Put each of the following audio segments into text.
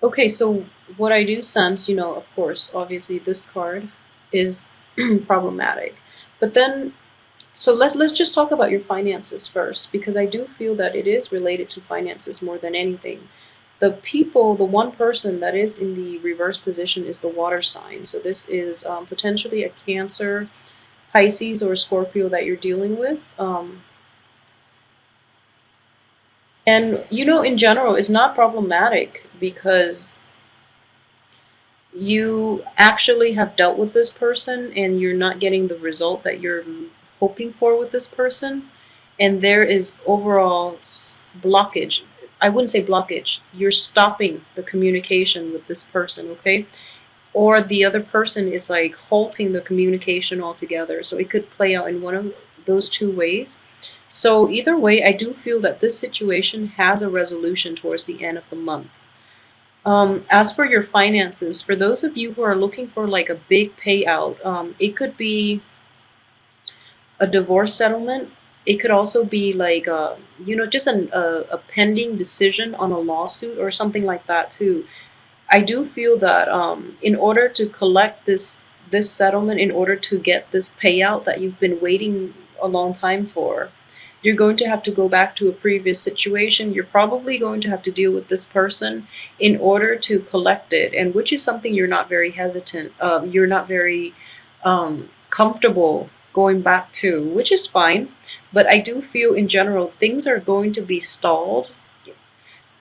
Okay, so what I do sense, of course, obviously this card is problematic. But then so let's just talk about your finances first, because I do feel that it is related to finances more than anything. The one person that is in the reverse position is the water sign. So this is potentially a Cancer, Pisces, or Scorpio that you're dealing with. And in general, it's not problematic because you actually have dealt with this person and you're not getting the result that you're hoping for with this person. And there is overall blockage. I wouldn't say blockage. You're stopping the communication with this person, okay? Or the other person is like halting the communication altogether. So it could play out in one of those two ways. So either way, I do feel that this situation has a resolution towards the end of the month. As for your finances, for those of you who are looking for like a big payout, it could be a divorce settlement. It could also be like just a pending decision on a lawsuit or something like that too. I do feel that in order to collect this settlement, in order to get this payout that you've been waiting a long time for, you're going to have to go back to a previous situation. You're probably going to have to deal with this person in order to collect it, and which is something you're not very hesitant. You're not very comfortable going back to, which is fine. But I do feel in general things are going to be stalled.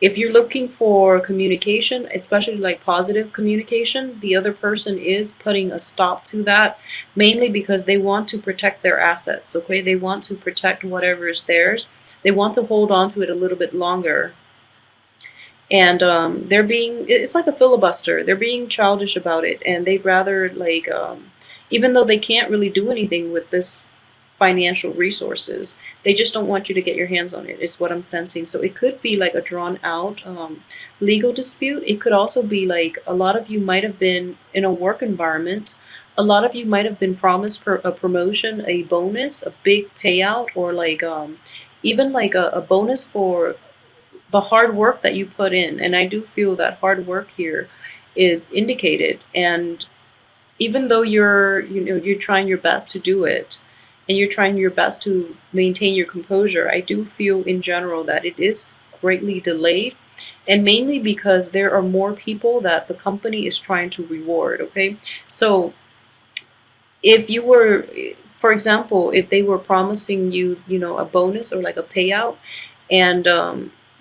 If you're looking for communication, especially like positive communication, the other person is putting a stop to that, mainly because they want to protect their assets, okay? They want to protect whatever is theirs. They want to hold on to it a little bit longer. And it's like a filibuster. They're being childish about it, and they'd rather, like, even though they can't really do anything with this financial resources. They just don't want you to get your hands on it, is what I'm sensing. So it could be like a drawn out legal dispute. It could also be like a lot of you might have been in a work environment. A lot of you might have been promised a promotion, a bonus, a big payout, or like even like a bonus for the hard work that you put in. And I do feel that hard work here is indicated. And even though you're trying your best to do it, and you're trying your best to maintain your composure, I do feel in general that it is greatly delayed, and mainly because there are more people that the company is trying to reward, okay? So if you were, for example, if they were promising you, a bonus or like a payout, and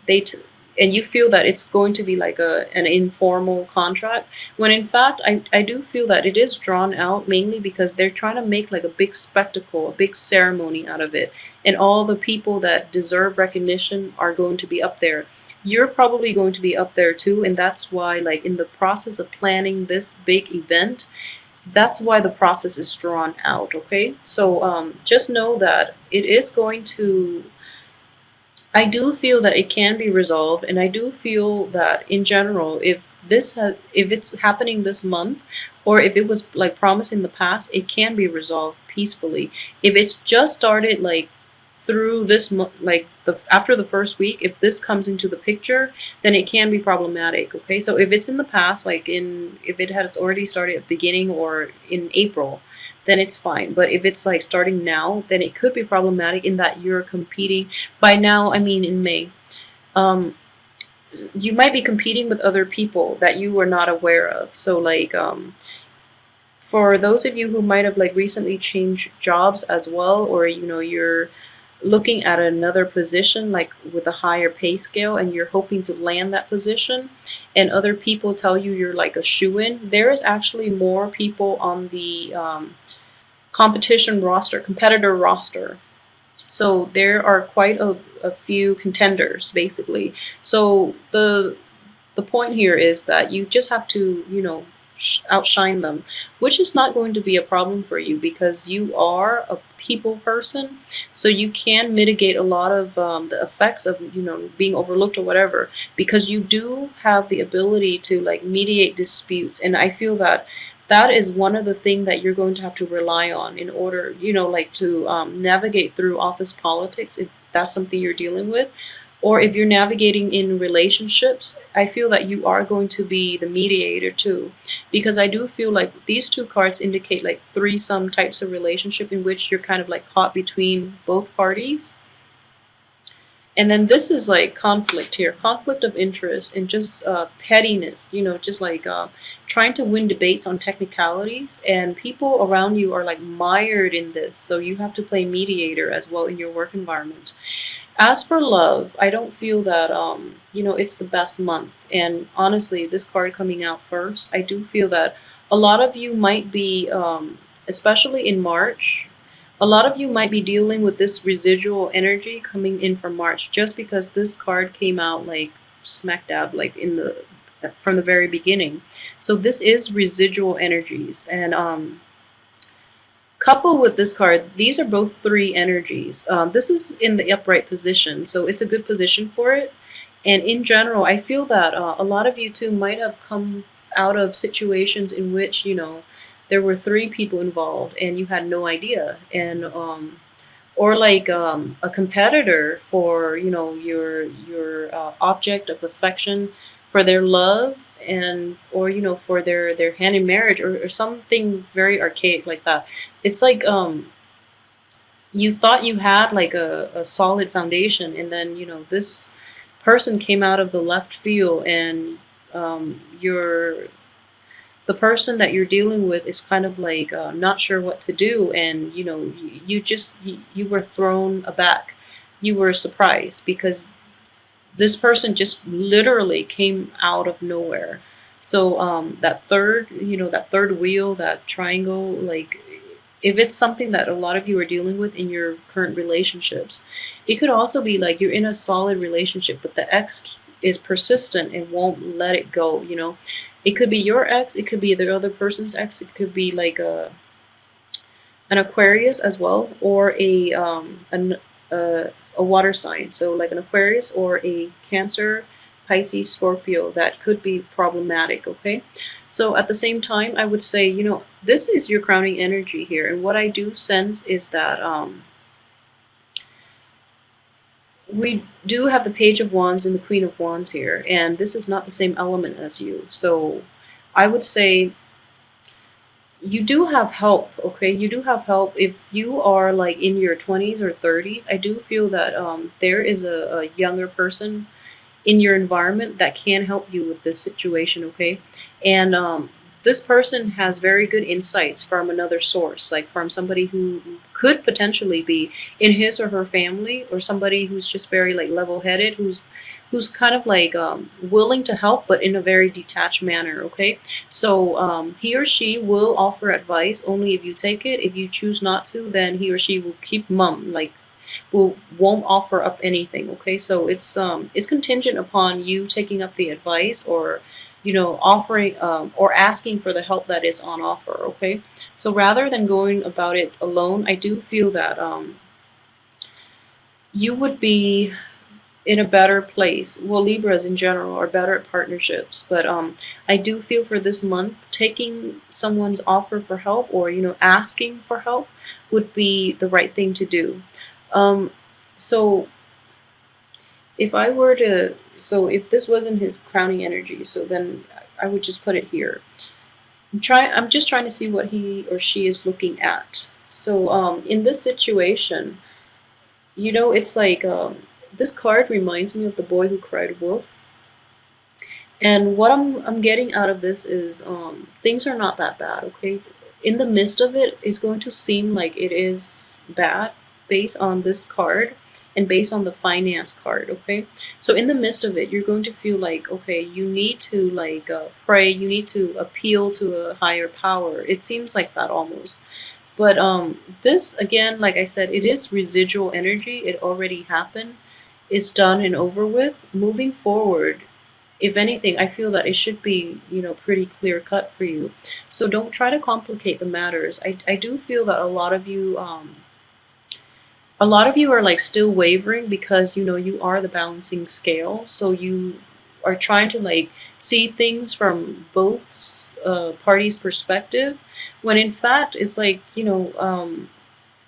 they t- and you feel that it's going to be like an informal contract, when in fact I do feel that it is drawn out, mainly because they're trying to make like a big spectacle, a big ceremony out of it, and all the people that deserve recognition are going to be up there. You're probably going to be up there too, and that's why, like, in the process of planning this big event, that's why the process is drawn out, okay? So just know that it is going to, I do feel that it can be resolved, and I do feel that in general, if it's happening this month, or if it was like promised in the past, it can be resolved peacefully. If it's just started like through this month, like the after the first week, if this comes into the picture, then it can be problematic. Okay, so if it's in the past, like if it has already started at beginning or in April, then it's fine. But if it's like starting now, then it could be problematic in that you're competing. By now, I mean in May. Um, you might be competing with other people that you were not aware of. So like for those of you who might have like recently changed jobs as well, or you're looking at another position like with a higher pay scale and you're hoping to land that position, and other people tell you you're like a shoe-in, there is actually more people on the competitor roster. So there are quite a few contenders, basically. So the point here is that you just have to, outshine them, which is not going to be a problem for you because you are a people person. So you can mitigate a lot of the effects of, being overlooked or whatever, because you do have the ability to like mediate disputes. And I feel that that is one of the things that you're going to have to rely on in order, like to navigate through office politics, if that's something you're dealing with. Or if you're navigating in relationships, I feel that you are going to be the mediator too, because I do feel like these two cards indicate like threesome types of relationship in which you're kind of like caught between both parties. And then this is like conflict here, conflict of interest and just pettiness, just like trying to win debates on technicalities. And people around you are like mired in this. So you have to play mediator as well in your work environment. As for love, I don't feel that it's the best month. And honestly, this card coming out first, I do feel that a lot of you might be, especially in March, a lot of you might be dealing with this residual energy coming in from March, just because this card came out like smack dab, like in the from the very beginning. So this is residual energies, and coupled with this card, these are both three energies. This is in the upright position, so it's a good position for it. And in general, I feel that a lot of you too might have come out of situations in which, there were three people involved and you had no idea. And or like a competitor for, your object of affection, for their love, and or for their hand in marriage, or something very archaic like that. It's like you thought you had like a solid foundation, and then this person came out of the left field, and you're the person that you're dealing with is kind of like not sure what to do, and you were thrown aback. You were surprised because this person just literally came out of nowhere. So that third wheel, that triangle, like if it's something that a lot of you are dealing with in your current relationships, it could also be like you're in a solid relationship, but the ex is persistent and won't let it go. It could be your ex, it could be the other person's ex, it could be like an Aquarius as well, or a water sign. So like an Aquarius or a Cancer, Pisces, Scorpio, that could be problematic. Okay. So at the same time, I would say, this is your crowning energy here. And what I do sense is that we do have the Page of Wands and the Queen of Wands here, and this is not the same element as you. So I would say you do have help. Okay, you do have help if you are like in your 20s or 30s. I do feel that there is a younger person in your environment that can help you with this situation. Okay, and this person has very good insights from another source, like from somebody who could potentially be in his or her family, or somebody who's just very like level-headed, who's kind of like willing to help, but in a very detached manner. Okay, so he or she will offer advice only if you take it. If you choose not to, then he or she will keep mum, like won't offer up anything. Okay, so it's contingent upon you taking up the advice, or offering or asking for the help that is on offer. Okay, so rather than going about it alone, I do feel that you would be in a better place. Well, Libras in general are better at partnerships, but I do feel for this month, taking someone's offer for help, or asking for help, would be the right thing to do. So if I were to, so if this wasn't his crowning energy, so then I would just put it here. I'm just trying to see what he or she is looking at. So in this situation, it's like this card reminds me of the boy who cried wolf. And what I'm getting out of this is things are not that bad. Okay, in the midst of it, it's going to seem like it is bad based on this card and based on the finance card. Okay, so in the midst of it, you're going to feel like, okay, you need to like pray, you need to appeal to a higher power. It seems like that almost. But this again, like I said, it is residual energy. It already happened. It's done and over with. Moving forward, if anything, I feel that it should be, pretty clear cut for you. So don't try to complicate the matters. I do feel that a lot of you are like still wavering because you are the balancing scale. So you are trying to like see things from both parties' perspective, when in fact it's like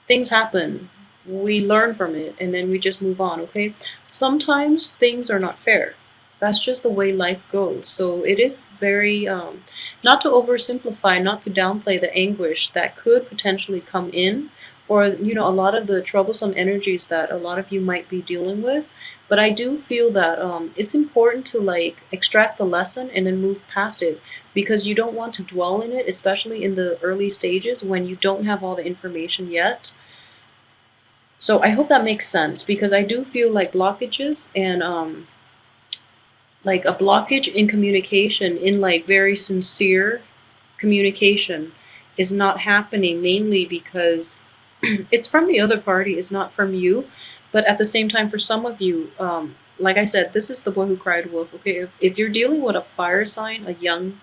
things happen. we learn from it, and then we just move on, okay? Sometimes things are not fair. That's just the way life goes. So it is very, not to oversimplify, not to downplay the anguish that could potentially come in, or, a lot of the troublesome energies that a lot of you might be dealing with. But I do feel that it's important to like extract the lesson and then move past it, because you don't want to dwell in it, especially in the early stages when you don't have all the information yet. So I hope that makes sense, because I do feel like blockages and like a blockage in communication, in like very sincere communication, is not happening, mainly because it's from the other party, it's not from you. But at the same time, for some of you, like I said, this is the boy who cried wolf. Okay, if you're dealing with a fire sign, a young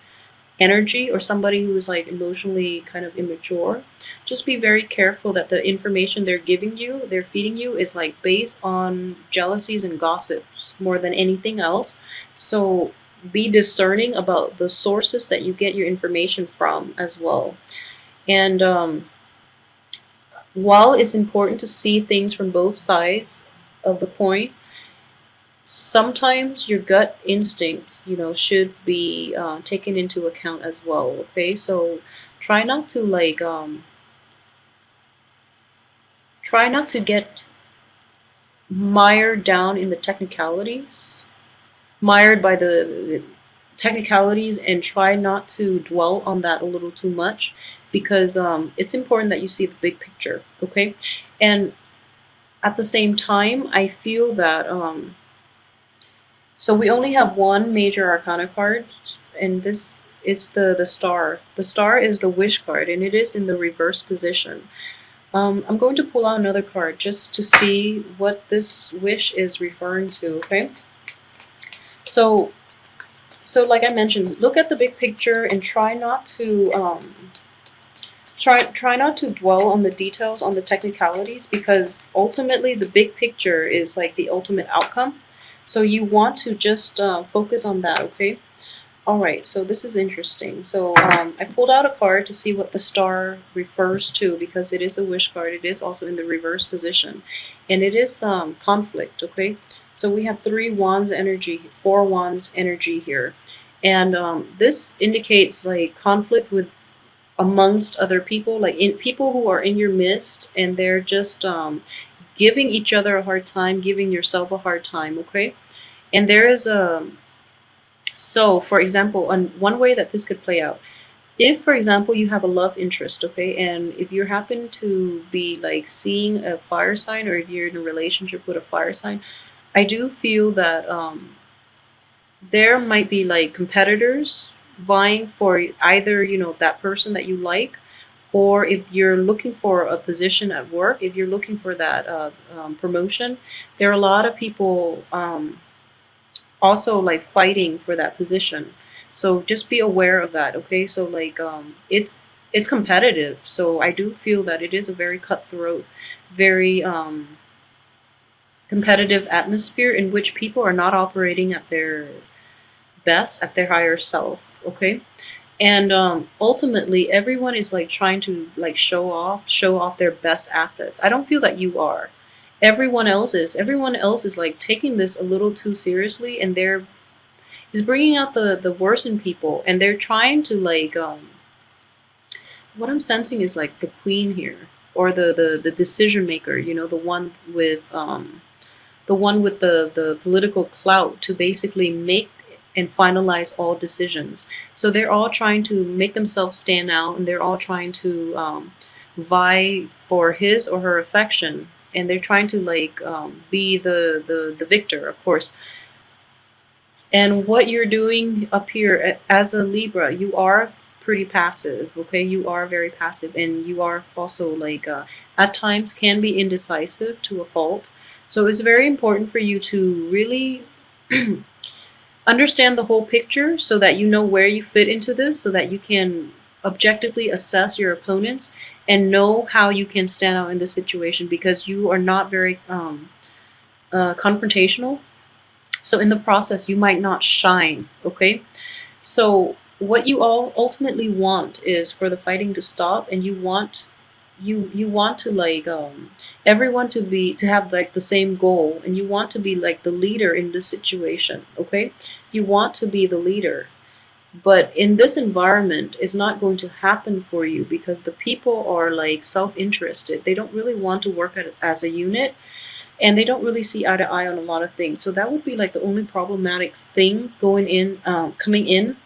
energy, or somebody who is like emotionally kind of immature, just be very careful that the information they're giving you, they're feeding you, is like based on jealousies and gossips more than anything else. So be discerning about the sources that you get your information from as well. And while it's important to see things from both sides of the coin, sometimes your gut instincts, should be taken into account as well. Okay, so try not to like try not to get mired down in the technicalities, mired by the technicalities, and try not to dwell on that a little too much, because it's important that you see the big picture. Okay, and at the same time, I feel that so we only have one major arcana card, and this it's the star. The star is the wish card, and it is in the reverse position. I'm going to pull out another card just to see what this wish is referring to. Okay, so like I mentioned, look at the big picture and try not to try not to dwell on the details, on the technicalities, because ultimately the big picture is like the ultimate outcome. So you want to just focus on that, okay? All right, so this is interesting. So I pulled out a card to see what the star refers to, because it is a wish card. It is also in the reverse position, and it is conflict, okay? So we have 3 wands energy, 4 wands energy here. And this indicates like conflict with amongst other people, like in people who are in your midst, and they're just giving each other a hard time, giving yourself a hard time, okay? And there is a, so for example, one way that this could play out, if for example you have a love interest, okay, and if you happen to be like seeing a fire sign, or if you're in a relationship with a fire sign, I do feel that there might be like competitors vying for either, that person that you like, or if you're looking for a position at work, if you're looking for that promotion, there are a lot of people also like fighting for that position. So just be aware of that, okay? So like it's competitive. So I do feel that it is a very cutthroat, very competitive atmosphere, in which people are not operating at their best, at their higher self, okay? And ultimately everyone is like trying to like show off their best assets. I don't feel that you are. Everyone else is like taking this a little too seriously, and they're is bringing out the worst in people, and they're trying to like what I'm sensing is like the queen here, or the decision maker, the one with the political clout, to basically make and finalize all decisions. So they're all trying to make themselves stand out, and they're all trying to vie for his or her affection, and they're trying to like be the victor, of course. And what you're doing up here as a Libra, you are pretty passive, okay? You are very passive, and you are also like at times can be indecisive to a fault. So it's very important for you to really understand the whole picture, so that you know where you fit into this, so that you can objectively assess your opponents and know how you can stand out in this situation, because you are not very confrontational. So in the process, you might not shine, okay? So what you all ultimately want is for the fighting to stop, and you want you want to like everyone to have like the same goal, and you want to be like the leader in this situation, okay? You want to be the leader. But in this environment, it's not going to happen for you because the people are like self-interested. They don't really want to work as a unit, and they don't really see eye to eye on a lot of things. So that would be like the only problematic thing coming in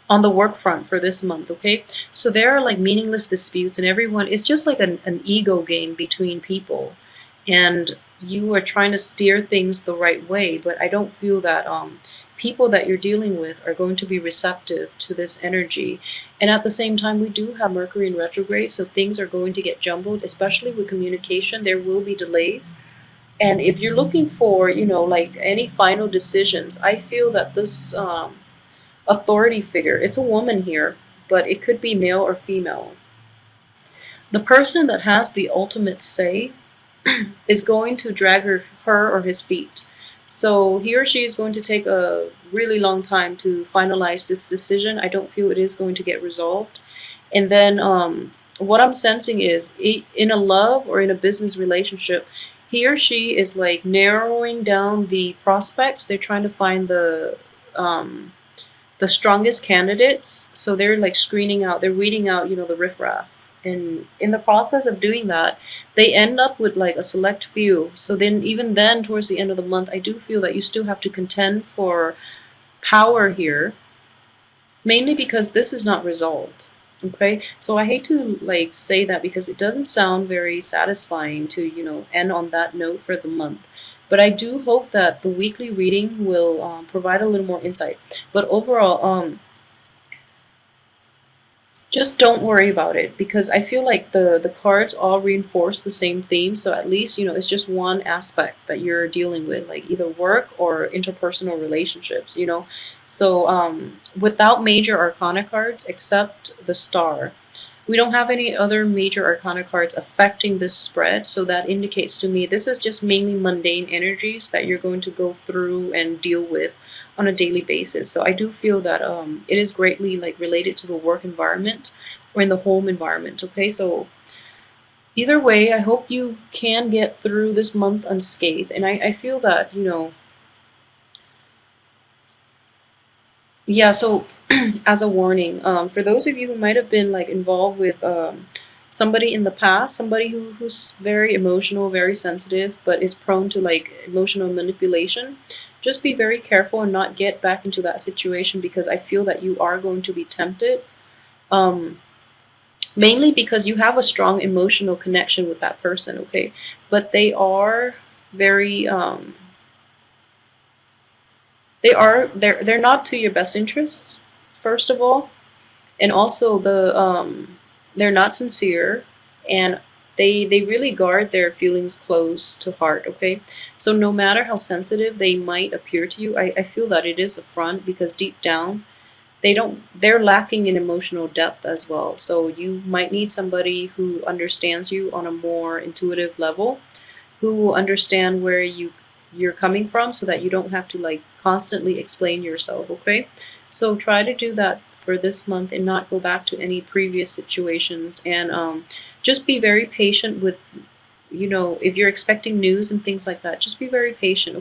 on the work front for this month, okay? So there are like meaningless disputes, and everyone, it's just like an ego game between people. And you are trying to steer things the right way, but I don't feel that people that you're dealing with are going to be receptive to this energy. And at the same time, we do have Mercury in retrograde, so things are going to get jumbled, especially with communication. There will be delays. And if you're looking for, like any final decisions, I feel that this authority figure, it's a woman here, but it could be male or female. The person that has the ultimate say is going to drag her or his feet. So he or she is going to take a really long time to finalize this decision. I don't feel it is going to get resolved. And then what I'm sensing is in a love or in a business relationship, he or she is like narrowing down the prospects. They're trying to find the strongest candidates. So they're like screening out, they're weeding out, the riffraff. And in the process of doing that, they end up with like a select few. So then, even then, towards the end of the month, I do feel that you still have to contend for power here, mainly because this is not resolved. Okay, so I hate to like say that because it doesn't sound very satisfying to end on that note for the month. But I do hope that the weekly reading will provide a little more insight. But overall, just don't worry about it, because I feel like the cards all reinforce the same theme. So at least it's just one aspect that you're dealing with, like either work or interpersonal relationships. So without major arcana cards except the star, we don't have any other major arcana cards affecting this spread. So that indicates to me this is just mainly mundane energies that you're going to go through and deal with on a daily basis. So I do feel that it is greatly like related to the work environment or in the home environment. Okay, so either way, I hope you can get through this month unscathed. And I feel that, yeah, so as a warning, for those of you who might have been like involved with somebody in the past, somebody who's very emotional, very sensitive, but is prone to like emotional manipulation, just be very careful and not get back into that situation, because I feel that you are going to be tempted. Um, Mainly because you have a strong emotional connection with that person, okay? But they are very they're not to your best interest, first of all, and also they're not sincere, and they really guard their feelings close to heart, okay? So no matter how sensitive they might appear to you, I feel that it is a front, because deep down they're lacking in emotional depth as well. So you might need somebody who understands you on a more intuitive level, who will understand where you're coming from, so that you don't have to like constantly explain yourself, okay? So try to do that for this month and not go back to any previous situations. And just be very patient with, if you're expecting news and things like that, just be very patient.